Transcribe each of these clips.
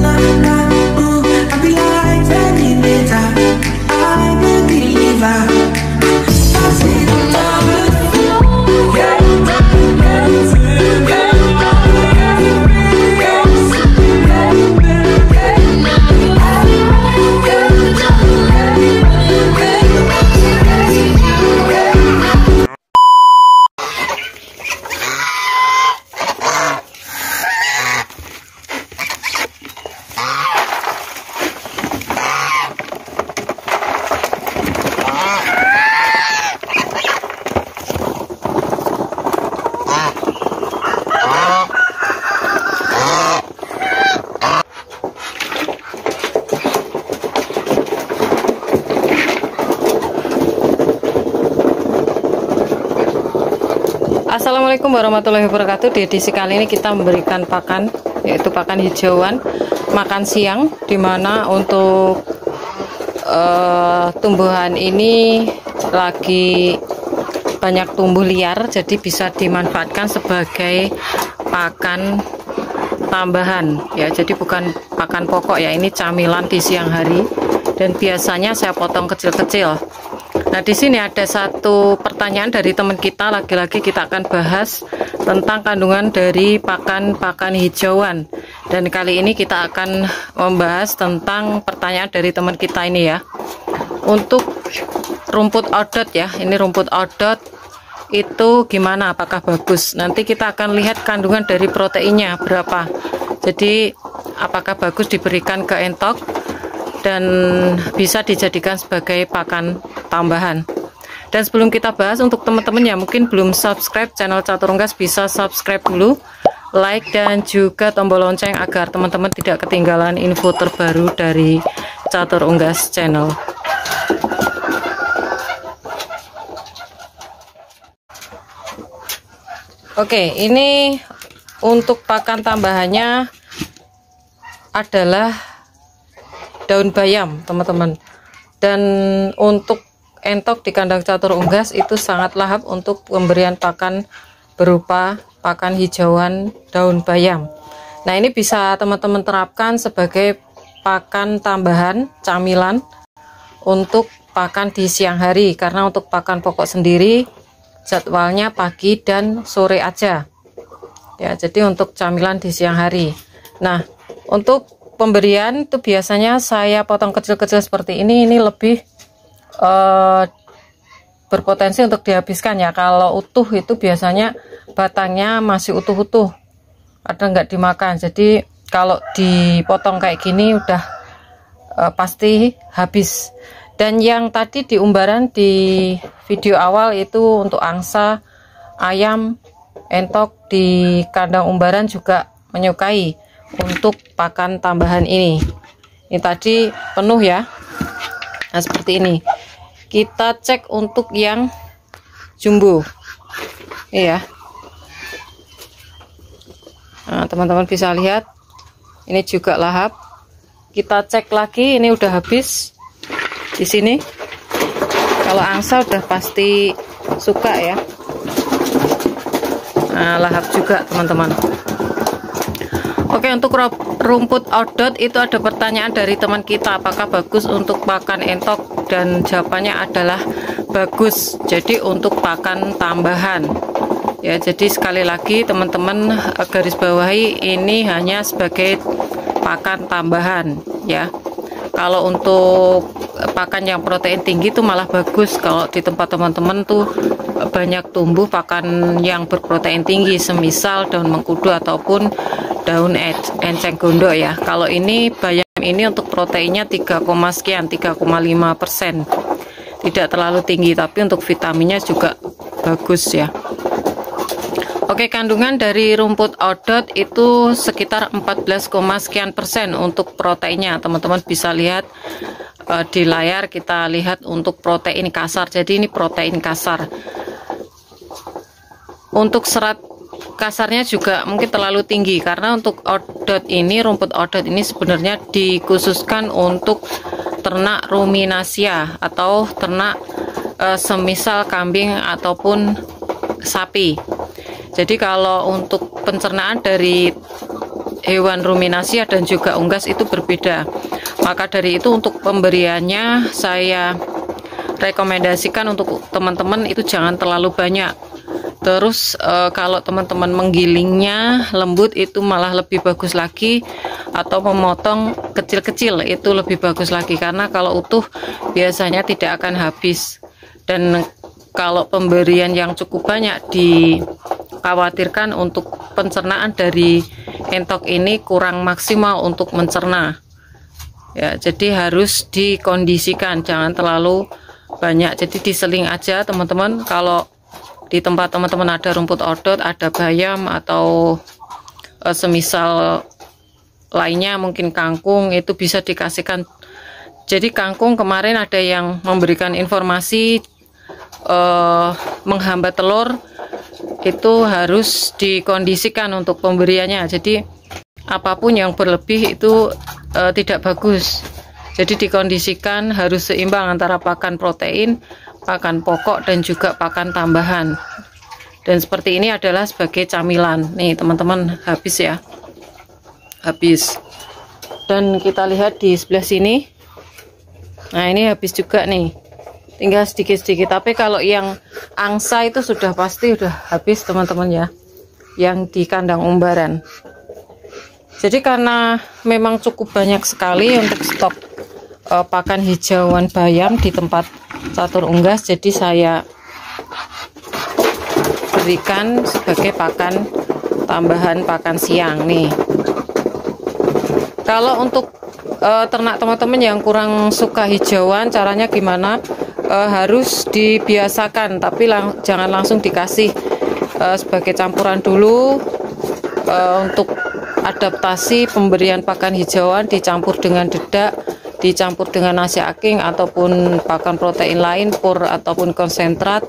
I be like Terminator. I'm a believer. I see the power. Assalamualaikum warahmatullahi wabarakatuh. Di edisi kali ini kita memberikan pakan, yaitu pakan hijauan makan siang, dimana untuk tumbuhan ini lagi banyak tumbuh liar, jadi bisa dimanfaatkan sebagai pakan tambahan ya. Jadi bukan pakan pokok ya, ini camilan di siang hari, dan biasanya saya potong kecil-kecil. Nah, di sini ada satu pertanyaan dari teman kita, lagi-lagi kita akan bahas tentang kandungan dari pakan hijauan. Dan kali ini kita akan membahas tentang pertanyaan dari teman kita ini ya. Untuk rumput odot ya, ini rumput odot itu gimana, apakah bagus? Nanti kita akan lihat kandungan dari proteinnya berapa. Jadi apakah bagus diberikan ke entok dan bisa dijadikan sebagai pakan tambahan. Dan sebelum kita bahas, untuk teman-teman yang mungkin belum subscribe channel Catur Unggas, bisa subscribe dulu, like dan juga tombol lonceng agar teman-teman tidak ketinggalan info terbaru dari Catur Unggas channel. Oke, ini untuk pakan tambahannya adalah daun bayam, teman-teman. Dan untuk entok di kandang Catur Unggas itu sangat lahap untuk pemberian pakan berupa pakan hijauan daun bayam. Nah, ini bisa teman-teman terapkan sebagai pakan tambahan camilan untuk pakan di siang hari, karena untuk pakan pokok sendiri jadwalnya pagi dan sore aja ya. Jadi untuk camilan di siang hari. Nah, untuk pemberian itu biasanya saya potong kecil-kecil seperti ini lebih berpotensi untuk dihabiskan ya. Kalau utuh itu biasanya batangnya masih utuh-utuh, ada nggak dimakan. Jadi kalau dipotong kayak gini udah pasti habis. Dan yang tadi di umbaran di video awal itu untuk angsa, ayam, entok di kandang umbaran juga menyukai untuk pakan tambahan ini. Ini tadi penuh ya. Nah, seperti ini. Kita cek untuk yang jumbo. Iya. Nah, teman-teman bisa lihat ini juga lahap. Kita cek lagi, ini udah habis di sini. Kalau angsa udah pasti suka ya. Nah, lahap juga teman-teman. Oke, untuk rumput odot itu ada pertanyaan dari teman kita, apakah bagus untuk pakan entok, dan jawabannya adalah bagus. Jadi untuk pakan tambahan ya. Jadi sekali lagi teman-teman garis bawahi, ini hanya sebagai pakan tambahan ya. Kalau untuk pakan yang protein tinggi itu malah bagus kalau di tempat teman-teman tuh banyak tumbuh pakan yang berprotein tinggi, semisal daun mengkudu ataupun daun enceng gondok ya. Kalau ini bayam ini untuk proteinnya 3,5%, tidak terlalu tinggi, tapi untuk vitaminnya juga bagus ya. Oke, kandungan dari rumput odot itu sekitar 14, sekian persen untuk proteinnya. Teman-teman bisa lihat di layar, kita lihat untuk protein kasar. Jadi ini protein kasar. Untuk serat kasarnya juga mungkin terlalu tinggi, karena untuk odot ini, rumput odot ini sebenarnya dikhususkan untuk ternak ruminasia atau ternak semisal kambing ataupun sapi. Jadi kalau untuk pencernaan dari hewan ruminasi dan juga unggas itu berbeda. Maka dari itu untuk pemberiannya saya rekomendasikan untuk teman-teman itu jangan terlalu banyak. Terus kalau teman-teman menggilingnya lembut itu malah lebih bagus lagi, atau memotong kecil-kecil itu lebih bagus lagi, karena kalau utuh biasanya tidak akan habis. Dan kalau pemberian yang cukup banyak dikhawatirkan untuk pencernaan dari entok ini kurang maksimal untuk mencerna. Ya, jadi harus dikondisikan, jangan terlalu banyak. Jadi diseling aja teman-teman. Kalau di tempat teman-teman ada rumput odot, ada bayam, atau semisal lainnya mungkin kangkung, itu bisa dikasihkan. Jadi kangkung kemarin ada yang memberikan informasi menghambat telur, itu harus dikondisikan untuk pemberiannya. Jadi apapun yang berlebih itu tidak bagus. Jadi dikondisikan harus seimbang antara pakan protein, pakan pokok, dan juga pakan tambahan. Dan seperti ini adalah sebagai camilan. Nih teman-teman, habis ya, habis. Dan kita lihat di sebelah sini, nah ini habis juga nih, tinggal sedikit-sedikit. Tapi kalau yang angsa itu sudah pasti udah habis teman-teman ya, yang di kandang umbaran. Jadi karena memang cukup banyak sekali untuk stok pakan hijauan bayam di tempat catur unggas, jadi saya berikan sebagai pakan tambahan, pakan siang nih. Kalau untuk ternak teman-teman yang kurang suka hijauan, caranya gimana? Harus dibiasakan, tapi jangan langsung dikasih sebagai campuran dulu. Untuk adaptasi pemberian pakan hijauan dicampur dengan dedak, dicampur dengan nasi aking ataupun pakan protein lain, pur ataupun konsentrat,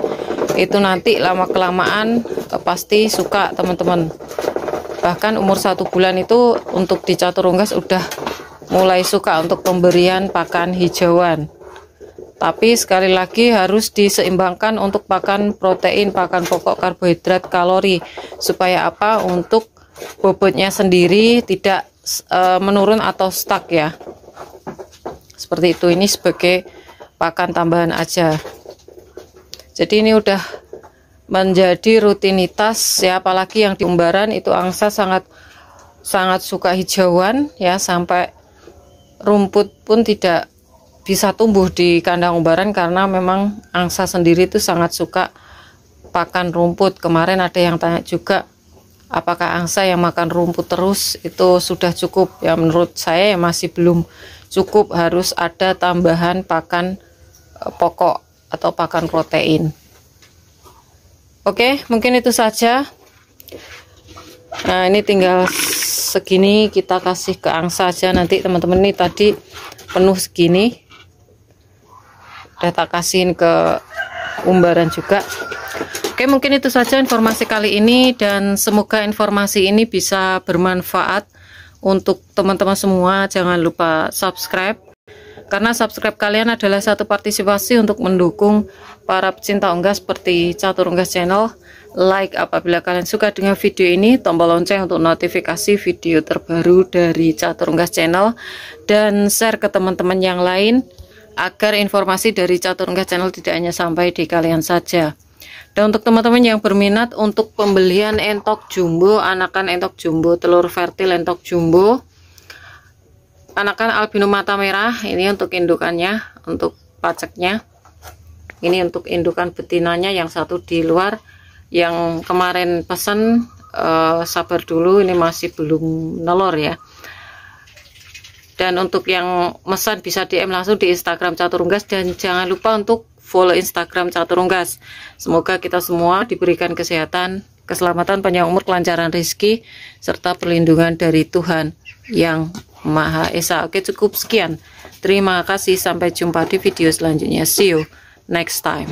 itu nanti lama-kelamaan pasti suka teman-teman. Bahkan umur 1 bulan itu untuk di catur unggas udah mulai suka untuk pemberian pakan hijauan. Tapi sekali lagi harus diseimbangkan untuk pakan protein, pakan pokok, karbohidrat, kalori, supaya apa? Untuk bobotnya sendiri tidak menurun atau stuck ya. Seperti itu, ini sebagai pakan tambahan aja. Jadi ini udah menjadi rutinitas ya, apalagi yang di umbaran itu angsa sangat suka hijauan ya, sampai rumput pun tidak bisa tumbuh di kandang umbaran karena memang angsa sendiri itu sangat suka pakan rumput. Kemarin ada yang tanya juga, apakah angsa yang makan rumput terus itu sudah cukup? Ya menurut saya ya masih belum cukup, harus ada tambahan pakan pokok atau pakan protein. Oke, mungkin itu saja. Nah ini tinggal segini kita kasih ke angsa aja. Nanti teman-teman, ini tadi penuh segini, udah tak kasihin ke umbaran juga. Oke, mungkin itu saja informasi kali ini, dan semoga informasi ini bisa bermanfaat untuk teman-teman semua. Jangan lupa subscribe, karena subscribe kalian adalah satu partisipasi untuk mendukung para pecinta unggas seperti Catur Unggas Channel. Like apabila kalian suka dengan video ini, tombol lonceng untuk notifikasi video terbaru dari Catur Unggas Channel, dan share ke teman-teman yang lain agar informasi dari Catur Unggas Channel tidak hanya sampai di kalian saja. Dan untuk teman-teman yang berminat untuk pembelian entok jumbo, anakan entok jumbo, telur fertil entok jumbo, anakan albino mata merah, ini untuk indukannya, untuk paceknya. Ini untuk indukan betinanya, yang satu di luar. Yang kemarin pesan sabar dulu, ini masih belum nelor ya. Dan untuk yang mesan bisa DM langsung di Instagram Catur Unggas, dan jangan lupa untuk follow Instagram Catur Unggas. Semoga kita semua diberikan kesehatan, keselamatan, panjang umur, kelancaran rezeki, serta perlindungan dari Tuhan Yang Maha Esa. Oke, cukup sekian. Terima kasih, sampai jumpa di video selanjutnya. See you next time.